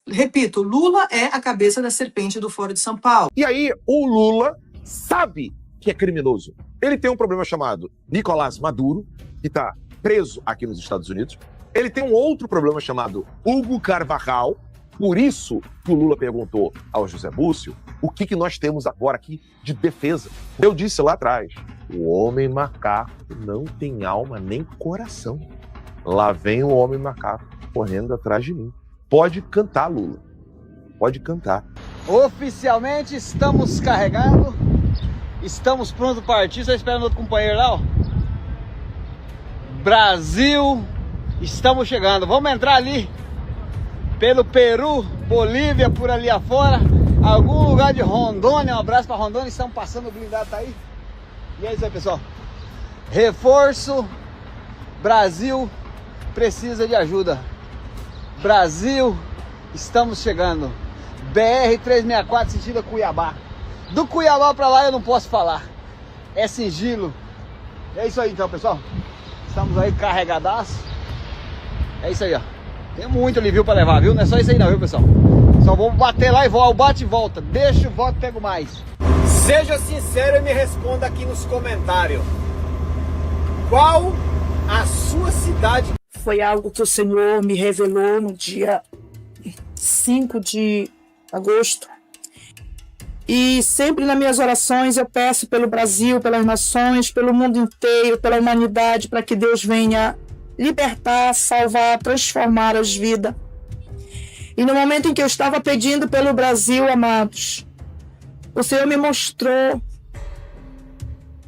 Repito, Lula é a cabeça da serpente do Foro de São Paulo. E aí, o Lula sabe que é criminoso. Ele tem um problema chamado Nicolás Maduro, que está preso aqui nos Estados Unidos. Ele tem um outro problema chamado Hugo Carvajal. Por isso que o Lula perguntou ao José Múcio o que nós temos agora aqui de defesa. Eu disse lá atrás, o homem macaco não tem alma nem coração. Lá vem o homem macaco correndo atrás de mim. Pode cantar, Lula. Pode cantar. Oficialmente estamos carregados. Estamos prontos para partir. Só esperando outro companheiro lá, ó. Brasil, estamos chegando. Vamos entrar ali pelo Peru, Bolívia, por ali afora. Algum lugar de Rondônia. Um abraço para Rondônia. Estamos passando o blindado, tá aí. E é isso aí, pessoal. Reforço. Brasil precisa de ajuda. Brasil, estamos chegando. BR-364, sentido Cuiabá. Do Cuiabá pra lá eu não posso falar. É sigilo. É isso aí então, pessoal. Estamos aí carregadaço. É isso aí, ó. Tem muito ali, viu, pra levar, viu? Não é só isso aí não, viu, pessoal? Só vamos bater lá e volta. O bate e volta. Deixa o voto, pego mais. Seja sincero e me responda aqui nos comentários. Qual a sua cidade? Foi algo que o Senhor me revelou no dia 5 de agosto. E sempre nas minhas orações eu peço pelo Brasil, pelas nações, pelo mundo inteiro, pela humanidade, para que Deus venha libertar, salvar, transformar as vidas. E no momento em que eu estava pedindo pelo Brasil, amados, o Senhor me mostrou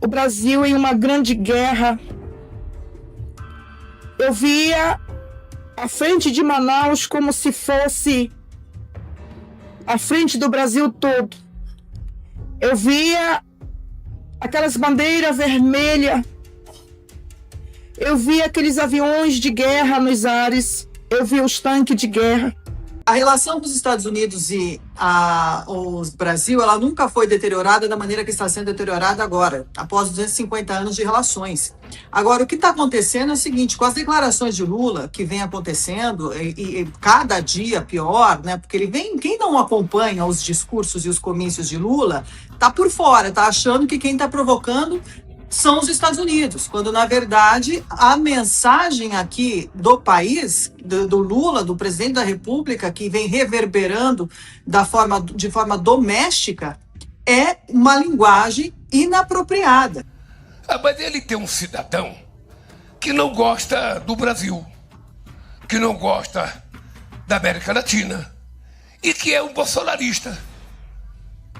o Brasil em uma grande guerra. Eu via a frente de Manaus como se fosse a frente do Brasil todo. Eu via aquelas bandeiras vermelhas. Eu via aqueles aviões de guerra nos ares. Eu via os tanques de guerra. A relação dos Estados Unidos e o Brasil, ela nunca foi deteriorada da maneira que está sendo deteriorada agora, após 250 anos de relações. Agora, o que está acontecendo é o seguinte, com as declarações de Lula, que vem acontecendo, e cada dia pior, né? Porque ele vem, quem não acompanha os discursos e os comícios de Lula, está por fora, está achando que quem está provocando são os Estados Unidos, quando na verdade a mensagem aqui do país, do Lula, do presidente da República, que vem reverberando de forma doméstica, é uma linguagem inapropriada. Mas ele tem um cidadão que não gosta do Brasil, que não gosta da América Latina e que é um bolsonarista,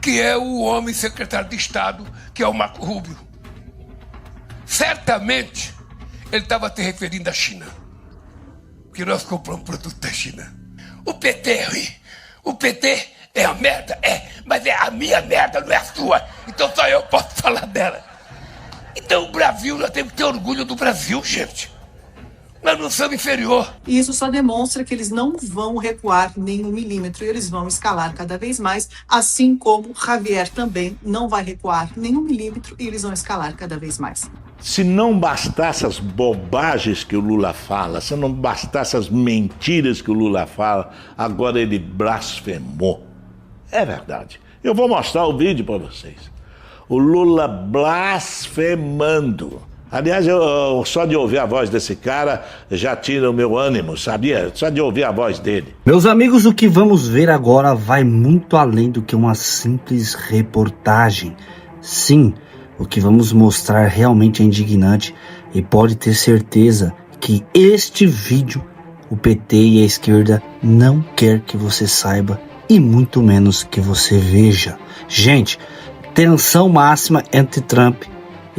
que é o homem secretário de Estado, que é o Marco Rubio. Certamente ele estava te referindo à China, que nós compramos produto da China. O PT é ruim, o PT é a merda, mas é a minha merda, não é a sua, então só eu posso falar dela. Então o Brasil, nós temos que ter orgulho do Brasil, gente. Nós não somos inferior. E isso só demonstra que eles não vão recuar nem 1 milímetro e eles vão escalar cada vez mais, assim como Javier também não vai recuar nem 1 milímetro e eles vão escalar cada vez mais. Se não bastasse as bobagens que o Lula fala, se não bastasse as mentiras que o Lula fala, agora ele blasfemou. É verdade. Eu vou mostrar o vídeo para vocês. O Lula blasfemando. Aliás, só de ouvir a voz desse cara já tira o meu ânimo, sabia? Só de ouvir a voz dele. Meus amigos, o que vamos ver agora vai muito além do que uma simples reportagem. Sim, o que vamos mostrar realmente é indignante e pode ter certeza que este vídeo o PT e a esquerda não quer que você saiba e muito menos que você veja. Gente, tensão máxima entre Trump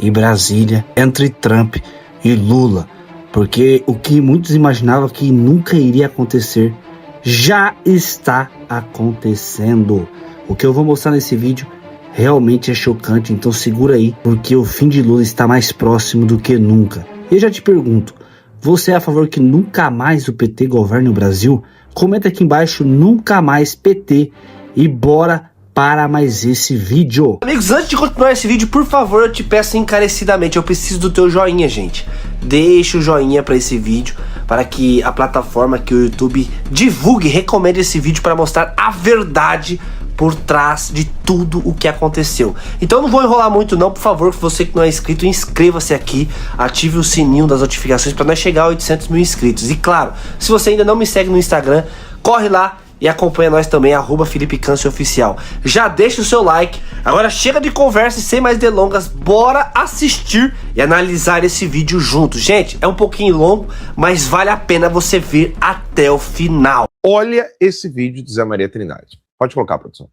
e Brasília, entre Trump e Lula, porque o que muitos imaginavam que nunca iria acontecer já está acontecendo. O que eu vou mostrar nesse vídeo realmente é chocante, então segura aí, porque o fim de Lula está mais próximo do que nunca. Eu já te pergunto, você é a favor que nunca mais o PT governe o Brasil? Comenta aqui embaixo, nunca mais PT, e bora para mais esse vídeo. Amigos, antes de continuar esse vídeo, por favor, eu te peço encarecidamente, eu preciso do teu joinha, gente. Deixa o joinha para esse vídeo, para que a plataforma, que o YouTube divulgue, recomende esse vídeo para mostrar a verdade por trás de tudo o que aconteceu. Então não vou enrolar muito não, por favor, você que não é inscrito, inscreva-se aqui, ative o sininho das notificações para nós chegar a 800 mil inscritos. E claro, se você ainda não me segue no Instagram, corre lá e acompanha nós também, @FelipeCâncio_oficial. Já deixa o seu like. Agora chega de conversa e sem mais delongas, bora assistir e analisar esse vídeo juntos. Gente, é um pouquinho longo, mas vale a pena você ver até o final. Olha esse vídeo do Zé Maria Trindade. Pode colocar, produção.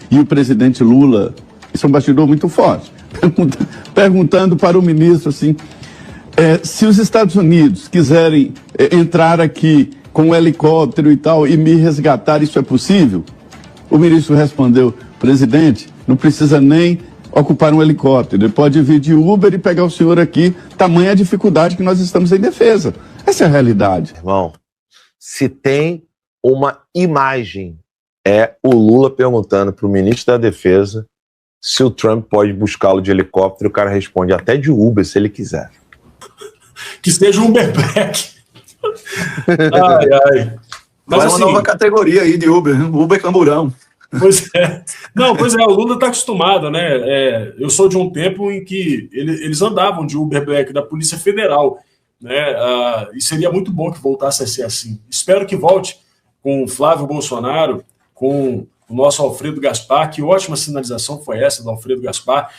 E o presidente Lula, isso é um bastidor muito forte, perguntando para o ministro assim, se os Estados Unidos quiserem entrar aqui com um helicóptero e tal e me resgatar, isso é possível? O ministro respondeu, presidente, não precisa nem ocupar um helicóptero, ele pode vir de Uber e pegar o senhor aqui, tamanha a dificuldade que nós estamos em defesa. Essa é a realidade. Irmão, se tem uma imagem, é o Lula perguntando para o ministro da Defesa se o Trump pode buscá-lo de helicóptero, o cara responde até de Uber, se ele quiser. Que seja um Uber Black. Ai. Mas vai uma nova categoria aí de Uber, Uber Camburão. Pois é. Não, pois é, o Lula está acostumado, né? Eu sou de um tempo em que eles andavam de Uber Black da Polícia Federal, né? E seria muito bom que voltasse a ser assim. Espero que volte com o Flávio Bolsonaro, com o nosso Alfredo Gaspar. Que ótima sinalização foi essa do Alfredo Gaspar.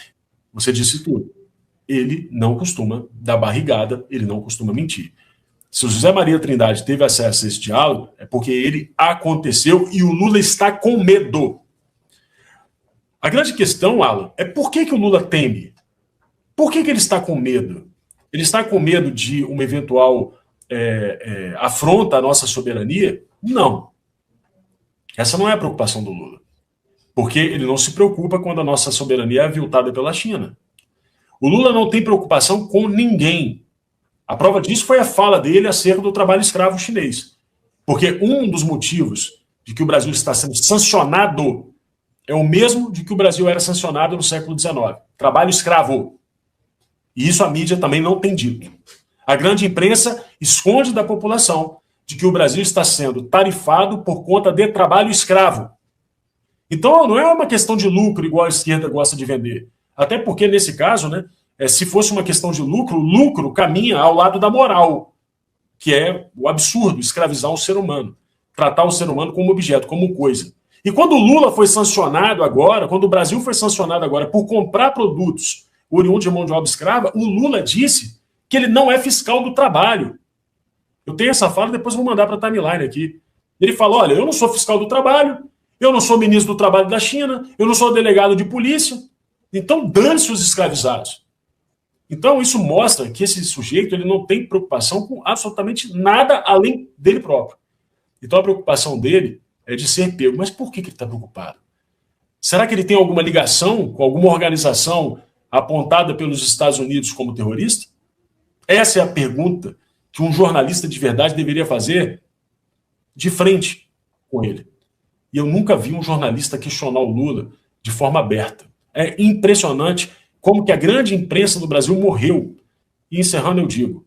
Você disse tudo. Ele não costuma dar barrigada, ele não costuma mentir. Se o José Maria Trindade teve acesso a esse diálogo, é porque ele aconteceu e o Lula está com medo. A grande questão, Alan, é por que o Lula teme? Por que ele está com medo? Ele está com medo de uma eventual afronta à nossa soberania? Não. Essa não é a preocupação do Lula. Porque ele não se preocupa quando a nossa soberania é aviltada pela China. O Lula não tem preocupação com ninguém. A prova disso foi a fala dele acerca do trabalho escravo chinês. Porque um dos motivos de que o Brasil está sendo sancionado é o mesmo de que o Brasil era sancionado no século XIX. Trabalho escravo. E isso a mídia também não tem dito. A grande imprensa esconde da população de que o Brasil está sendo tarifado por conta de trabalho escravo. Então não é uma questão de lucro igual a esquerda gosta de vender. Até porque, nesse caso, né, se fosse uma questão de lucro, o lucro caminha ao lado da moral, que é o absurdo, escravizar o ser humano, tratar o ser humano como objeto, como coisa. E quando o Lula foi sancionado agora, quando o Brasil foi sancionado agora por comprar produtos oriundos de mão de obra escrava, o Lula disse que ele não é fiscal do trabalho. Eu tenho essa fala, depois vou mandar para a timeline aqui. Ele falou, olha, eu não sou fiscal do trabalho, eu não sou ministro do trabalho da China, eu não sou delegado de polícia, então dane-se os escravizados. Então isso mostra que esse sujeito ele não tem preocupação com absolutamente nada além dele próprio. Então a preocupação dele é de ser pego. Mas por que ele está preocupado? Será que ele tem alguma ligação com alguma organização apontada pelos Estados Unidos como terrorista? Essa é a pergunta que um jornalista de verdade deveria fazer de frente com ele. E eu nunca vi um jornalista questionar o Lula de forma aberta. É impressionante como que a grande imprensa do Brasil morreu. E encerrando eu digo,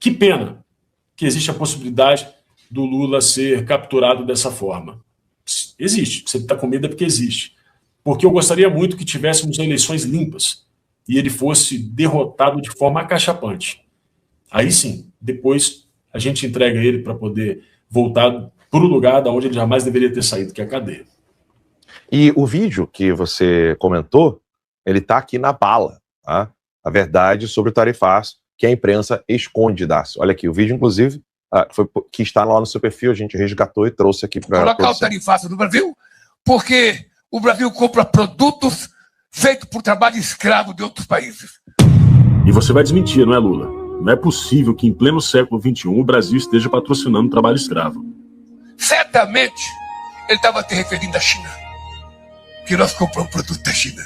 que pena que existe a possibilidade do Lula ser capturado dessa forma. Existe. Se ele está com medo é porque existe. Porque eu gostaria muito que tivéssemos eleições limpas e ele fosse derrotado de forma acachapante. Aí sim, depois a gente entrega ele para poder voltar para o lugar de onde ele jamais deveria ter saído, que é a cadeia. E o vídeo que você comentou, ele está aqui na bala, tá? A verdade sobre o tarifaço que a imprensa esconde, Dácio. Olha aqui, o vídeo, inclusive, que está lá no seu perfil, a gente resgatou e trouxe aqui para colocar o tarifaço no Brasil, porque o Brasil compra produtos feitos por trabalho escravo de outros países. E você vai desmentir, não é, Lula? Não é possível que em pleno século XXI o Brasil esteja patrocinando o trabalho escravo. Certamente ele estava te referindo à China, que nós compramos produto da China.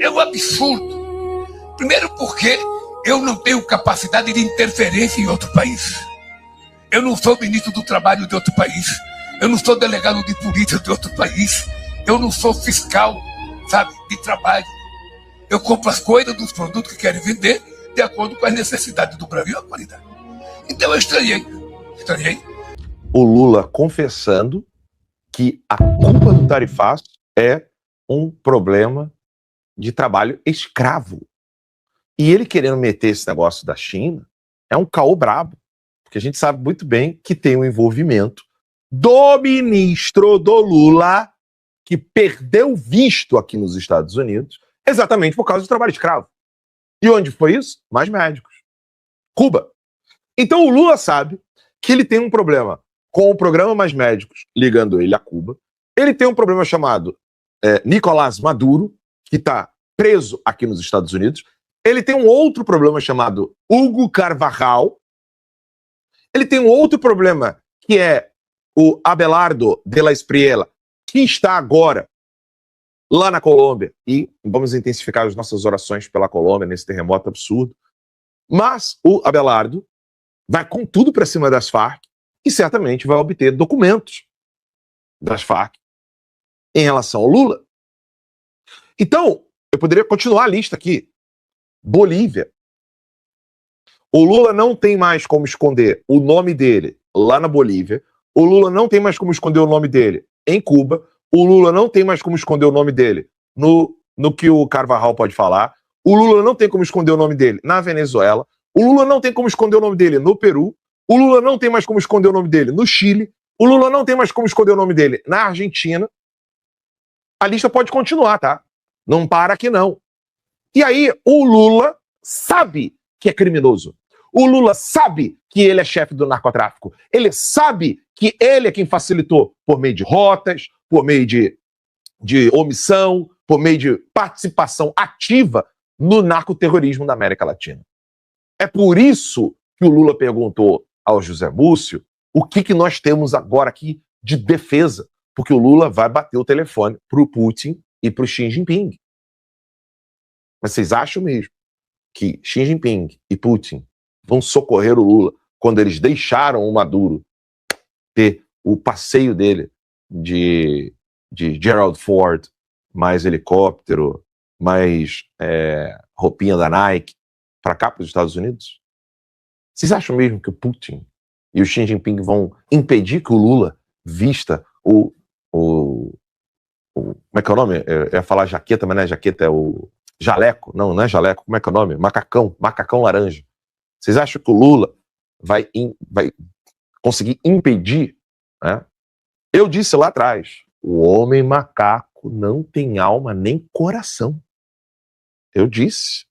É um absurdo. Primeiro porque eu não tenho capacidade de interferência em outro país. Eu não sou ministro do trabalho de outro país. Eu não sou delegado de polícia de outro país. Eu não sou fiscal, sabe, de trabalho. Eu compro as coisas dos produtos que querem vender de acordo com as necessidades do Brasil e a qualidade. Então eu estranhei. Estranhei. O Lula confessando que a culpa do tarifaço é um problema de trabalho escravo. E ele querendo meter esse negócio da China é um caô brabo, porque a gente sabe muito bem que tem um envolvimento do ministro do Lula, que perdeu visto aqui nos Estados Unidos, exatamente por causa do trabalho escravo. E onde foi isso? Mais médicos. Cuba. Então o Lula sabe que ele tem um problema com o programa Mais Médicos, ligando ele a Cuba. Ele tem um problema chamado Nicolás Maduro, que está preso aqui nos Estados Unidos. Ele tem um outro problema chamado Hugo Carvajal. Ele tem um outro problema, que é o Abelardo de la Espriella, que está agora lá na Colômbia. E vamos intensificar as nossas orações pela Colômbia, nesse terremoto absurdo. Mas o Abelardo vai com tudo para cima das Farc e certamente vai obter documentos das Farc em relação ao Lula. Então, eu poderia continuar a lista aqui. Bolívia. O Lula não tem mais como esconder o nome dele lá na Bolívia. O Lula não tem mais como esconder o nome dele em Cuba. O Lula não tem mais como esconder o nome dele no que o Carvajal pode falar. O Lula não tem como esconder o nome dele na Venezuela. O Lula não tem como esconder o nome dele no Peru. O Lula não tem mais como esconder o nome dele no Chile. O Lula não tem mais como esconder o nome dele na Argentina. A lista pode continuar, tá? Não para aqui, não. E aí, o Lula sabe que é criminoso. O Lula sabe que ele é chefe do narcotráfico. Ele sabe que ele é quem facilitou por meio de rotas, por meio de omissão, por meio de participação ativa no narcoterrorismo da América Latina. É por isso que o Lula perguntou ao José Múcio o que nós temos agora aqui de defesa, porque o Lula vai bater o telefone para o Putin e para o Xi Jinping. Mas vocês acham mesmo que Xi Jinping e Putin vão socorrer o Lula quando eles deixaram o Maduro ter o passeio dele de Gerald Ford, mais helicóptero, mais roupinha da Nike, para cá, para os Estados Unidos? Vocês acham mesmo que o Putin e o Xi Jinping vão impedir que o Lula vista como é que é o nome? Eu ia falar jaqueta, mas não é jaqueta, é o jaleco. Não é jaleco, como é que é o nome? Macacão laranja. Vocês acham que o Lula vai conseguir impedir, né? Eu disse lá atrás, o homem macaco não tem alma nem coração. Eu disse,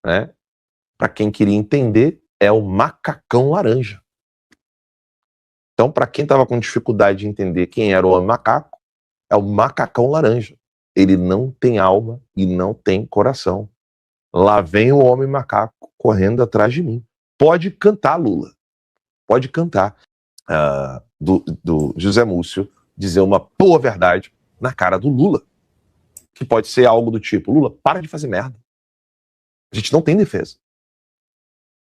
né? Para quem queria entender, é o macacão laranja. Então, para quem estava com dificuldade de entender quem era o homem macaco, é o macacão laranja. Ele não tem alma e não tem coração. Lá vem o homem macaco correndo atrás de mim. Pode cantar, Lula. Pode cantar. Do José Múcio dizer uma boa verdade na cara do Lula. Que pode ser algo do tipo: Lula, para de fazer merda. A gente não tem defesa.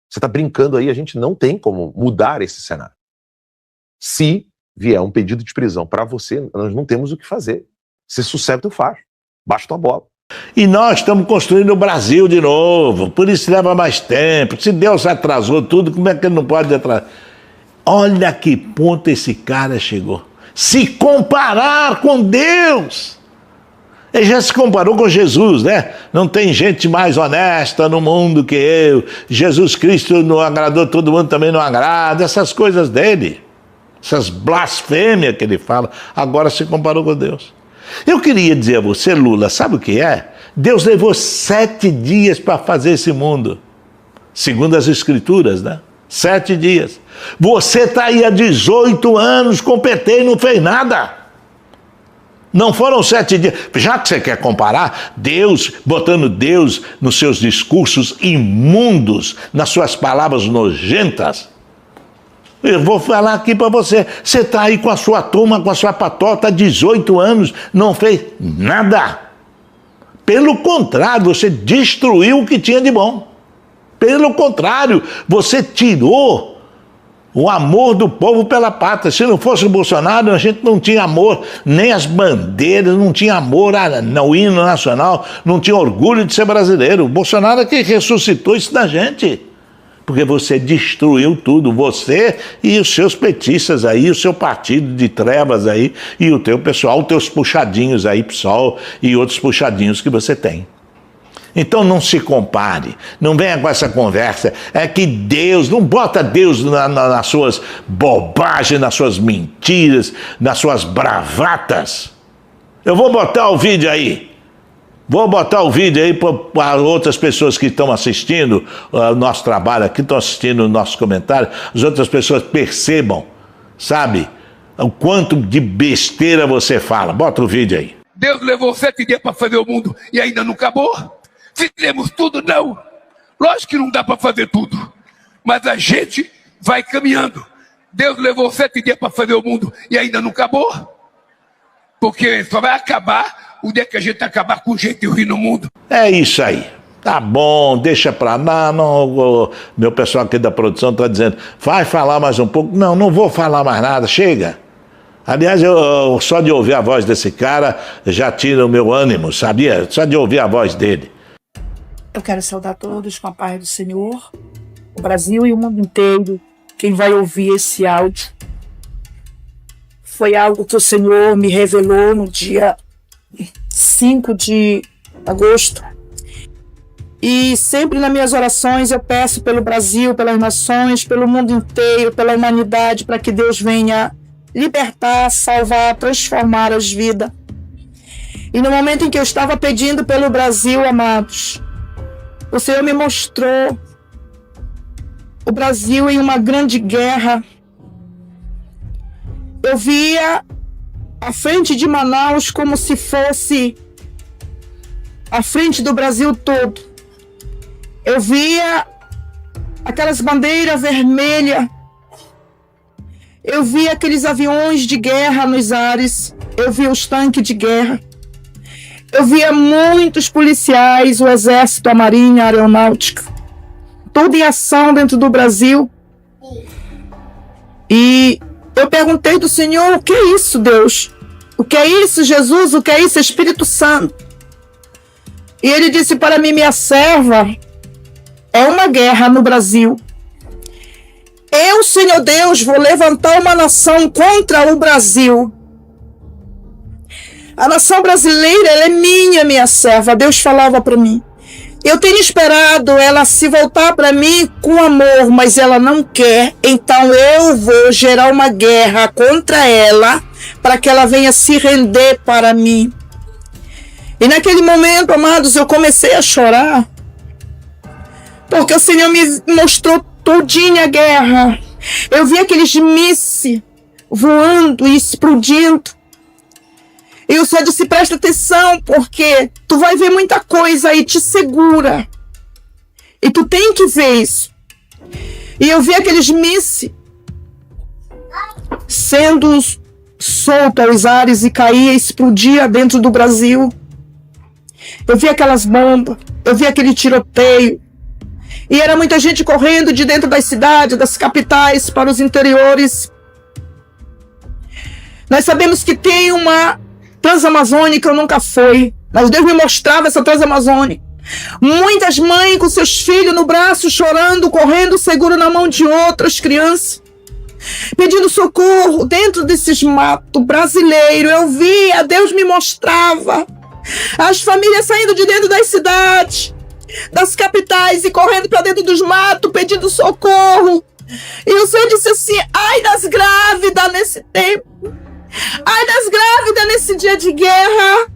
Você está brincando aí, a gente não tem como mudar esse cenário. Se vier um pedido de prisão para você, nós não temos o que fazer. Se sucede, tu faz. Baixa tua bola. E nós estamos construindo o Brasil de novo. Por isso leva mais tempo. Se Deus atrasou tudo, como é que ele não pode atrasar? Olha a que ponto esse cara chegou. Se comparar com Deus. Ele já se comparou com Jesus, né? Não tem gente mais honesta no mundo que eu. Jesus Cristo não agradou todo mundo, também não agrada. Essas coisas dele. Essas blasfêmias que ele fala. Agora se comparou com Deus. Eu queria dizer a você, Lula, sabe o que é? Deus levou 7 dias para fazer esse mundo. Segundo as Escrituras, né? 7 dias. Você está aí há 18 anos com o PT e não fez nada. Não foram 7 dias. Já que você quer comparar, Deus, botando Deus nos seus discursos imundos, nas suas palavras nojentas, eu vou falar aqui para você. Você está aí com a sua turma, com a sua patota, há 18 anos, não fez nada. Pelo contrário, você destruiu o que tinha de bom. Pelo contrário, você tirou o amor do povo pela pátria. Se não fosse o Bolsonaro, a gente não tinha amor, nem as bandeiras, não tinha amor no hino nacional, não tinha orgulho de ser brasileiro. O Bolsonaro é que ressuscitou isso da gente. porque você destruiu tudo, você e os seus petistas aí, o seu partido de trevas aí, e o teu pessoal, os teus puxadinhos aí, PSOL, e outros puxadinhos que você tem. Então não se compare, não venha com essa conversa, é que Deus, não bota Deus nas suas bobagens, nas suas mentiras, nas suas bravatas. Eu vou botar o vídeo aí. Vou botar o vídeo aí para outras pessoas que estão assistindo o nosso trabalho aqui, estão assistindo o nosso comentário, as outras pessoas percebam, sabe, o quanto de besteira você fala. Bota o vídeo aí. Deus levou 7 dias para fazer o mundo e ainda não acabou? Fizemos tudo? Não. Lógico que não dá para fazer tudo, mas a gente vai caminhando. Deus levou 7 dias para fazer o mundo e ainda não acabou? Porque só vai acabar o dia que a gente acabar com gente ruim no mundo. É isso aí. Tá bom, deixa pra lá. Não, meu pessoal aqui da produção está dizendo, vai falar mais um pouco. Não, não vou falar mais nada, chega. Aliás, eu só de ouvir a voz desse cara já tira o meu ânimo, sabia? Só de ouvir a voz dele. Eu quero saudar todos com a paz do Senhor, o Brasil e o mundo inteiro, quem vai ouvir esse áudio. Foi algo que o Senhor me revelou no dia 5 de agosto. E sempre nas minhas orações eu peço pelo Brasil, pelas nações, pelo mundo inteiro, pela humanidade, para que Deus venha libertar, salvar, transformar as vidas. E no momento em que eu estava pedindo pelo Brasil, amados, o Senhor me mostrou o Brasil em uma grande guerra. Eu via a frente de Manaus como se fosse a frente do Brasil todo. Eu via aquelas bandeiras vermelhas. Eu via aqueles aviões de guerra nos ares. Eu via os tanques de guerra. Eu via muitos policiais, o Exército, a Marinha, a Aeronáutica, tudo em ação dentro do Brasil. E eu perguntei do Senhor, o que é isso, Deus? O que é isso, Jesus? O que é isso, Espírito Santo? E ele disse para mim, minha serva, é uma guerra no Brasil. Eu, Senhor Deus, vou levantar uma nação contra o Brasil. A nação brasileira, ela é minha serva. Deus falava para mim. Eu tenho esperado ela se voltar para mim com amor, mas ela não quer. Então eu vou gerar uma guerra contra ela para que ela venha se render para mim. E naquele momento, amados, eu comecei a chorar. Porque o Senhor me mostrou todinha a guerra. Eu vi aqueles mísseis voando e explodindo. E o Senhor disse, presta atenção, porque tu vai ver muita coisa aí, te segura. E tu tem que ver isso. E eu vi aqueles mísseis sendo soltos aos ares e caía, explodia dentro do Brasil. Eu vi aquelas bombas, eu vi aquele tiroteio. E era muita gente correndo de dentro das cidades, das capitais, para os interiores. Nós sabemos que tem uma Transamazônica, eu nunca fui, mas Deus me mostrava essa Transamazônica. Muitas mães com seus filhos no braço, chorando, correndo, seguro na mão de outras crianças, pedindo socorro dentro desses matos brasileiros. Eu via, Deus me mostrava as famílias saindo de dentro das cidades, das capitais e correndo para dentro dos matos, pedindo socorro. E o Senhor disse assim, ai das grávidas nesse tempo. Ai das grávidas nesse dia de guerra.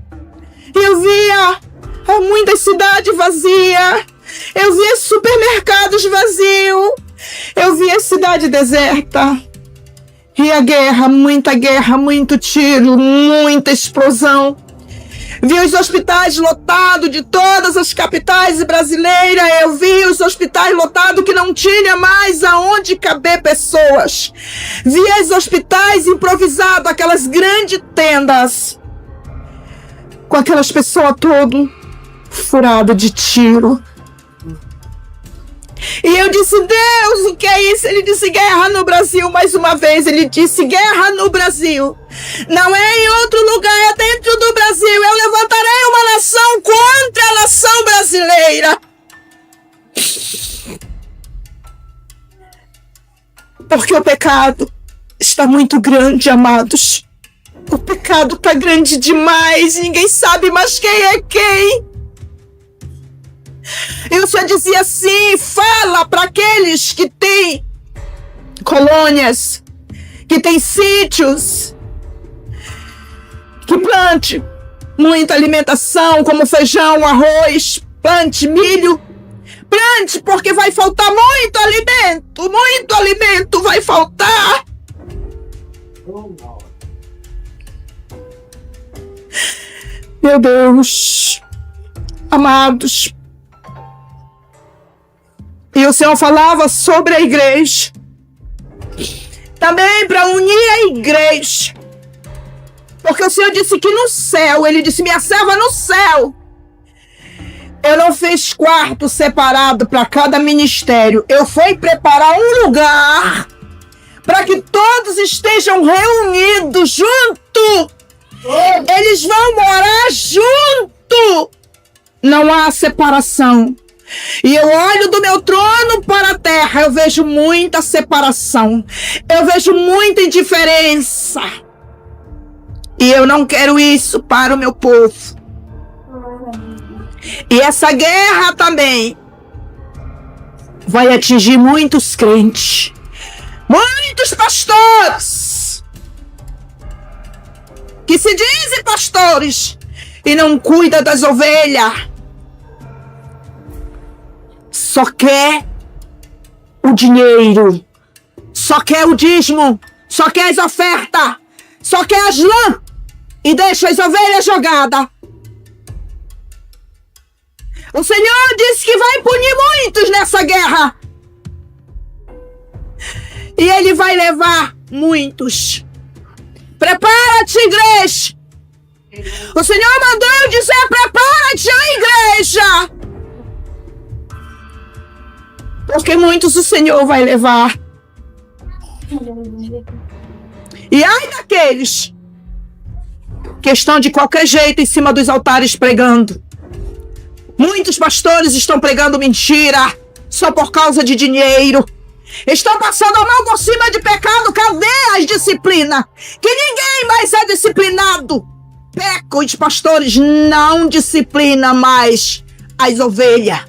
Eu via muitas cidades vazias. Eu via supermercados vazios. Eu via cidade deserta. E a guerra, muito tiro, muita explosão. Vi os hospitais lotados de todas as capitais brasileiras. Eu vi os hospitais lotados que não tinha mais aonde caber pessoas. Vi os hospitais improvisados, aquelas grandes tendas, com aquelas pessoas todas furadas de tiro. E eu disse, Deus, o que é isso? Ele disse, guerra no Brasil, mais uma vez. Ele disse, guerra no Brasil. Não é em outro lugar, é dentro do Brasil. Eu levantarei uma nação contra a nação brasileira. Porque o pecado está muito grande, amados. O pecado está grande demais. Ninguém sabe mais quem é quem. E o Senhor dizia assim: fala para aqueles que têm colônias, que têm sítios, que plante muita alimentação, como feijão, arroz, plante milho. Plante, porque vai faltar muito alimento vai faltar. Meu Deus, amados. E o Senhor falava sobre a igreja, também para unir a igreja, porque o Senhor disse que no céu, Ele disse: minha serva, no céu eu não fiz quarto separado para cada ministério. Eu fui preparar um lugar para que todos estejam reunidos junto. Eles vão morar junto. Não há separação. E eu olho do meu trono para a terra, eu vejo muita separação. Eu vejo muita indiferença. E eu não quero isso para o meu povo. E essa guerra também vai atingir muitos crentes, muitos pastores que se dizem pastores e não cuidam das ovelhas. Só quer o dinheiro, só quer o dízimo, só quer as ofertas, só quer as lãs e deixa as ovelhas jogadas. O Senhor disse que vai punir muitos nessa guerra. E Ele vai levar muitos. Prepara-te, igreja. O Senhor mandou eu dizer: prepara-te, igreja. Porque muitos o Senhor vai levar. E ai daqueles que estão de qualquer jeito em cima dos altares pregando. Muitos pastores estão pregando mentira só por causa de dinheiro. Estão passando a mão por cima de pecado. Cadê as disciplinas? Que ninguém mais é disciplinado. Pecam, os pastores não disciplinam mais as ovelhas.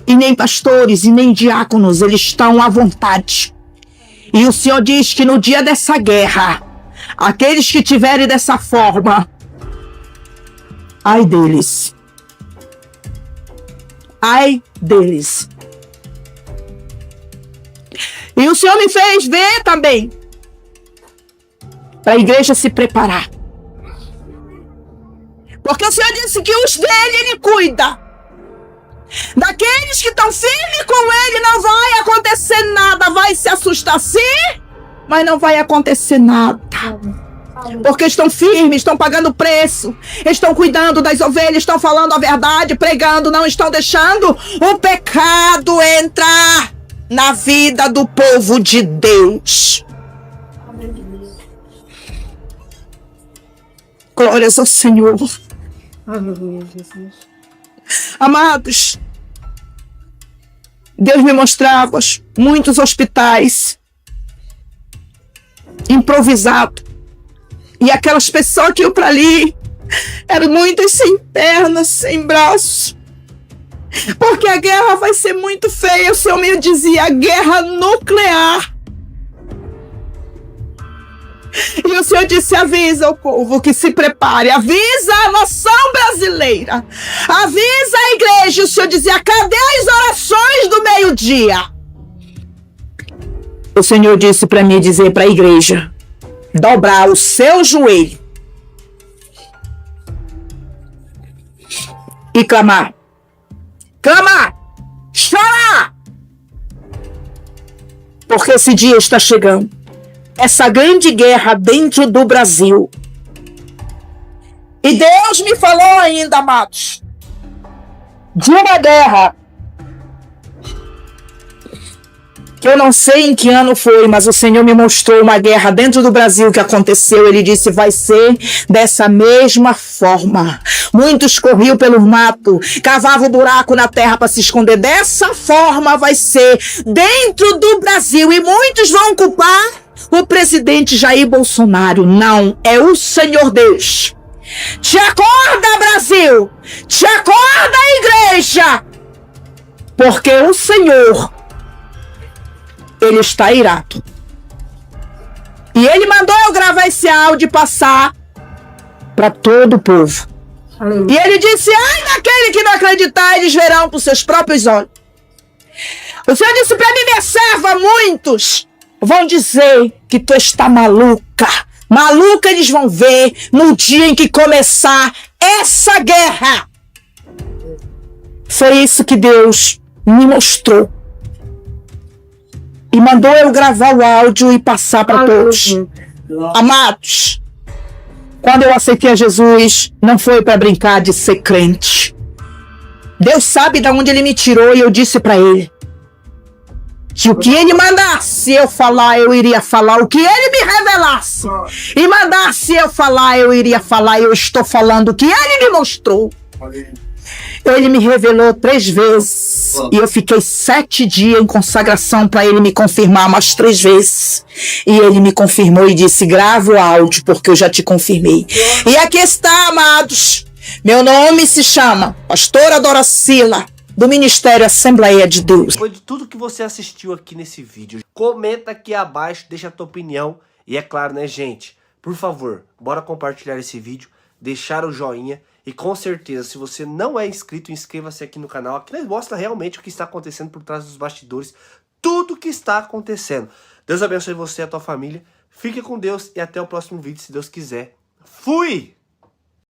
E nem pastores e nem diáconos, eles estão à vontade. E o Senhor diz que no dia dessa guerra, aqueles que tiverem dessa forma, ai deles. Ai deles. E o Senhor me fez ver também para a igreja se preparar. Porque o Senhor disse que os dele Ele cuida. Daqueles que estão firmes com Ele não vai acontecer nada. Vai se assustar sim, mas não vai acontecer nada. Porque estão firmes, estão pagando preço, estão cuidando das ovelhas, estão falando a verdade, pregando, não estão deixando o pecado entrar na vida do povo de Deus. Glórias ao Senhor. Aleluia, Jesus. Amados, Deus me mostrava muitos hospitais improvisados. E aquelas pessoas que iam para ali eram muitas sem pernas, sem braços. Porque a guerra vai ser muito feia. O Senhor me dizia: guerra nuclear. E o Senhor disse: avisa o povo que se prepare. Avisa a nação brasileira. Avisa a igreja. O Senhor dizia: cadê as orações do meio-dia? O Senhor disse para mim dizer para a igreja: dobrar o seu joelho e clamar. Clamar! Chorar! Porque esse dia está chegando. Essa grande guerra dentro do Brasil. E Deus me falou ainda, amados, de uma guerra que eu não sei em que ano foi, mas o Senhor me mostrou uma guerra dentro do Brasil que aconteceu. Ele disse, vai ser dessa mesma forma. Muitos corriam pelo mato, cavavam buraco na terra para se esconder. Dessa forma vai ser dentro do Brasil. E muitos vão culpar o presidente Jair Bolsonaro. Não, é o Senhor Deus. Te acorda, Brasil! Te acorda, igreja! Porque o Senhor, Ele está irado. E Ele mandou eu gravar esse áudio e passar para todo o povo. E Ele disse, ai daquele que não acreditar, eles verão com seus próprios olhos. O Senhor disse para mim, minha serva, muitos vão dizer que tu está maluca. Maluca eles vão ver no dia em que começar essa guerra. Foi isso que Deus me mostrou. E mandou eu gravar o áudio e passar para todos. Amados, quando eu aceitei a Jesus, não foi para brincar de ser crente. Deus sabe de onde Ele me tirou e eu disse para Ele que o que Ele mandasse eu falar, eu iria falar. O que Ele me revelasse e mandasse eu falar, eu iria falar. Eu estou falando o que Ele me mostrou. Ele me revelou 3 vezes e eu fiquei 7 dias em consagração para Ele me confirmar mais 3 vezes. E Ele me confirmou e disse, grava o áudio porque eu já te confirmei. E aqui está, amados. Meu nome se chama Pastora Doracila, do Ministério Assembleia de Deus. Depois de tudo que você assistiu aqui nesse vídeo, comenta aqui abaixo, deixa a tua opinião. E é claro, né, gente? Por favor, bora compartilhar esse vídeo, deixar o joinha. E com certeza, se você não é inscrito, inscreva-se aqui no canal. Aqui nós mostra realmente o que está acontecendo por trás dos bastidores. Tudo o que está acontecendo. Deus abençoe você e a tua família. Fique com Deus e até o próximo vídeo, se Deus quiser. Fui!